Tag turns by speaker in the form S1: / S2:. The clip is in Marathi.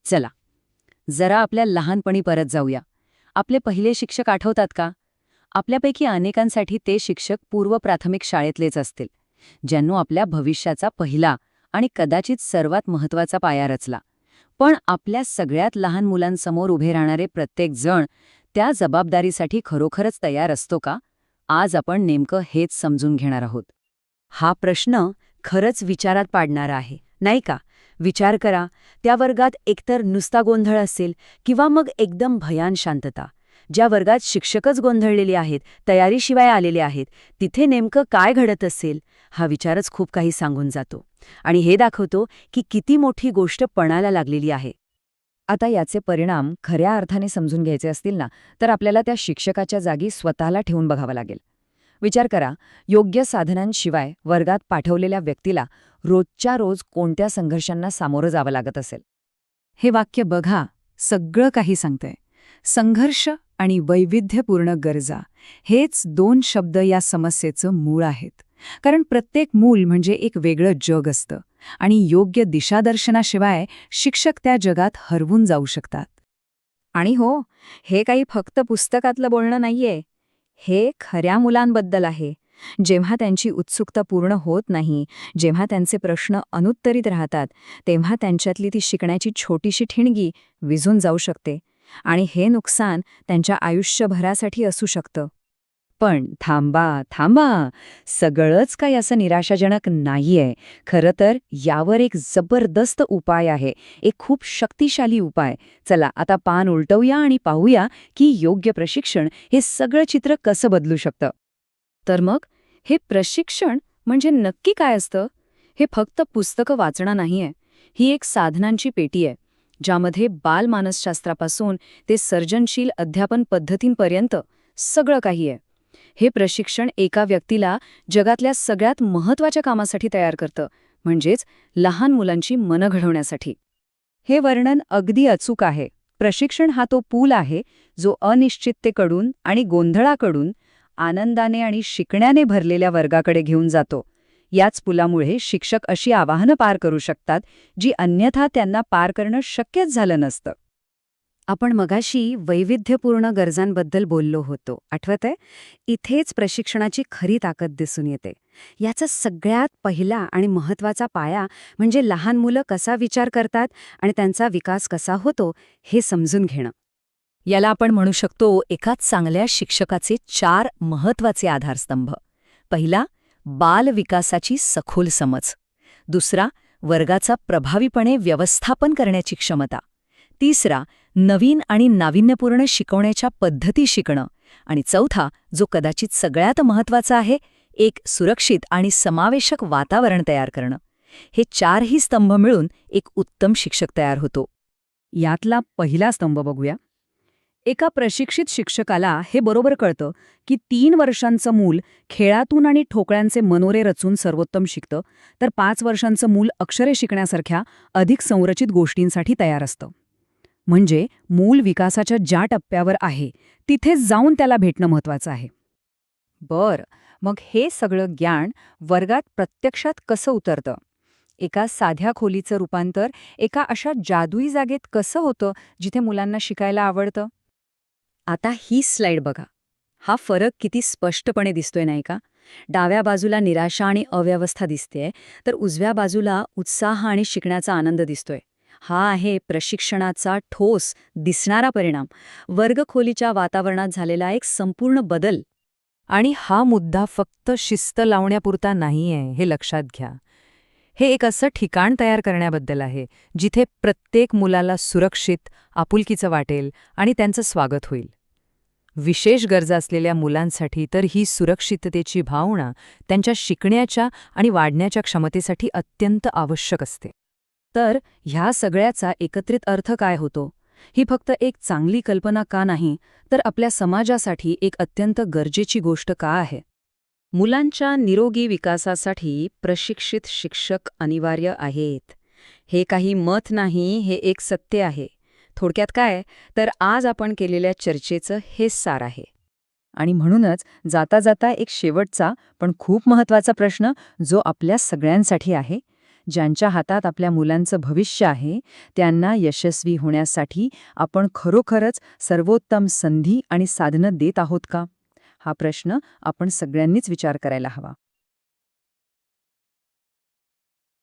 S1: चला जरा आपल्या लहानपणी परत जाऊया. आपले पहिले शिक्षक आठवतात का? आपल्यापैकी अनेकांसाठी ते शिक्षक पूर्व प्राथमिक शाळेतलेच असतील, ज्यांनी आपल्या भविष्याचा पहिला आणि कदाचित सर्वात महत्त्वाचा पाया रचला. पण आपल्या सगळ्यात लहान मुलांसमोर उभे राहणारे प्रत्येक जण त्या जबाबदारीसाठी खरोखरच तयार असतो का? आज आपण नेमकं हेच समजून घेणार आहोत. हा प्रश्न खरंच विचारात पाडणारा आहे, नाही का? विचार करा, त्या वर्गात एकतर नुसता गोंधळ असेल किंवा मग एकदम भयान शांतता. ज्या वर्गात शिक्षकच गोंधळलेले आहेत, तयारीशिवाय आलेले आहेत, तिथे नेमकं काय घडत असेल? हा विचारच खूप काही सांगून जातो आणि हे दाखवतो की किती मोठी गोष्ट पणाला लागलेली आहे. आता याचे परिणाम खऱ्या अर्थाने समजून घ्यायचे असतील ना, तर आपल्याला त्या शिक्षकाच्या जागी स्वतःला ठेवून बघावं लागेल. विचार करा, योग्य साधनांशिवाय वर्गात पाठवलेल्या व्यक्तीला रोजच्या रोज कोणत्या संघर्षांना सामोरं जावं लागत असेल.
S2: हे वाक्य बघा, सगळं काही सांगतंय. संघर्ष आणि वैविध्यपूर्ण गरजा हेच दोन शब्द या समस्येचं मूळ आहेत. कारण प्रत्येक मूल म्हणजे एक वेगळं जग असतं आणि योग्य दिशादर्शनाशिवाय शिक्षक त्या जगात हरवून जाऊ शकतात.
S1: आणि हो, हे काही फक्त पुस्तकातलं बोलणं नाहीये. हे खऱ्या मुलांबद्दल आहे. जेव्हा त्यांची उत्सुकता पूर्ण होत नाही, जेव्हा त्यांचे प्रश्न अनुत्तरित राहतात, तेव्हा त्यांच्यातली ती शिकण्याची छोटीशी ठिणगी विझून जाऊ शकते आणि हे नुकसान त्यांच्या आयुष्यभरासाठी असू शकतं. पण थांबा, सगळंच काही असं निराशाजनक नाहीये. खरं तर यावर एक जबरदस्त उपाय आहे, एक खूप शक्तिशाली उपाय. चला आता पान उलटवूया आणि पाहूया की योग्य प्रशिक्षण हे सगळं चित्र कसं बदलू शकतं. तर मग हे प्रशिक्षण म्हणजे नक्की काय असतं? हे फक्त पुस्तकं वाचणं नाहीये. ही एक साधनांची पेटी आहे, ज्यामध्ये बालमानसशास्त्रापासून ते सर्जनशील अध्यापन पद्धतींपर्यंत सगळं काही आहे. हे प्रशिक्षण एका व्यक्तीला जगातल्या सगळ्यात महत्त्वाच्या कामासाठी तयार करतं, म्हणजेच लहान मुलांची मनं घडवण्यासाठी. हे वर्णन अगदी अचूक आहे. प्रशिक्षण हा तो पूल आहे जो अनिश्चिततेकडून आणि गोंधळाकडून आनंदाने आणि शिकण्याने भरलेल्या वर्गाकडे घेऊन जातो. याच पुलामुळे शिक्षक अशी आव्हानं पार करू शकतात जी अन्यथा त्यांना पार करणं शक्यच झालं नसतं. आपण मगाशी वैविध्यपूर्ण गरजांबद्दल बोललो होतो, आठवतंय? इथेच प्रशिक्षणाची खरी ताकद दिसून येते. याचा सगळ्यात पहिला आणि महत्त्वाचा पाया म्हणजे लहान मुलं कसा विचार करतात आणि त्यांचा विकास कसा होतो हे समजून घेणं. याला आपण म्हणू शकतो एका चांगल्या शिक्षकाचे 4 महत्त्वाचे आधारस्तंभ. पहिला, बालविकासाची सखोल समज. दुसरा, वर्गाचा प्रभावीपणे व्यवस्थापन करण्याची क्षमता. तिसरा, नवीन आणि नाविन्यपूर्ण शिकवण्याच्या पद्धती शिकणं. आणि चौथा, जो कदाचित सगळ्यात महत्त्वाचा आहे, एक सुरक्षित आणि समावेशक वातावरण तयार करणं. हे 4ही स्तंभ मिळून एक उत्तम शिक्षक तयार होतो. यातला पहिला स्तंभ बघूया. एका प्रशिक्षित शिक्षकाला हे बरोबर कळतं की 3 वर्षांचं मूल खेळातून आणि ठोकळ्यांचे मनोरे रचून सर्वोत्तम शिकतं, तर 5 वर्षांचं मूल अक्षरे शिकण्यासारख्या अधिक संरचित गोष्टींसाठी तयार असतं. म्हणजे मूल विकासाच्या ज्या टप्प्यावर आहे तिथेच जाऊन त्याला भेटणं महत्त्वाचं आहे. बरं, मग हे सगळं ज्ञान वर्गात प्रत्यक्षात कसं उतरतं? एका साध्या खोलीचं रूपांतर एका अशा जादुई जागेत कसं होतं जिथे मुलांना शिकायला आवडतं? आता ही स्लाईड बघा. हा फरक किती स्पष्टपणे दिसतोय नाही का? डाव्या बाजूला निराशा आणि अव्यवस्था दिसतेय, तर उजव्या बाजूला उत्साह आणि शिकण्याचा आनंद दिसतोय. हा आहे प्रशिक्षणाचा ठोस दिसणारा परिणाम, वर्गखोलीच्या वातावरणात झालेला एक संपूर्ण बदल. आणि हा मुद्दा फक्त शिस्त लावण्यापुरता नाहीये, हे लक्षात घ्या. हे एक असं ठिकाण तयार करण्याबद्दल आहे जिथे प्रत्येक मुलाला सुरक्षित, आपुलकीचं वाटेल आणि त्यांचं स्वागत होईल. विशेष गरजा असलेल्या मुलांसाठी तर ही सुरक्षिततेची भावना त्यांच्या शिकण्याच्या आणि वाढण्याच्या क्षमतेसाठी अत्यंत आवश्यक असते. तर ह्या सगळ्याचा एकत्रित अर्थ काय होतो? ही फक्त एक चांगली कल्पना का नाही, तर आपल्या समाजासाठी एक अत्यंत गरजेची गोष्ट का आहे? मुलांच्या निरोगी विकासासाठी प्रशिक्षित शिक्षक अनिवार्य आहेत. हे काही मत नाही, हे एक सत्य आहे. थोडक्यात काय, तर आज आपण केलेल्या चर्चेचं हेच सार आहे. आणि म्हणूनच जाता जाता एक शेवटचा पण खूप महत्त्वाचा प्रश्न जो आपल्या सगळ्यांसाठी आहे,
S2: ज्यांच्या हातात आपल्या मुलांचं भविष्य आहे त्यांना यशस्वी होण्यासाठी आपण खरोखरच सर्वोत्तम संधी आणि साधनं देत आहोत का? हा प्रश्न आपण सगळ्यांनीच विचार करायला हवा.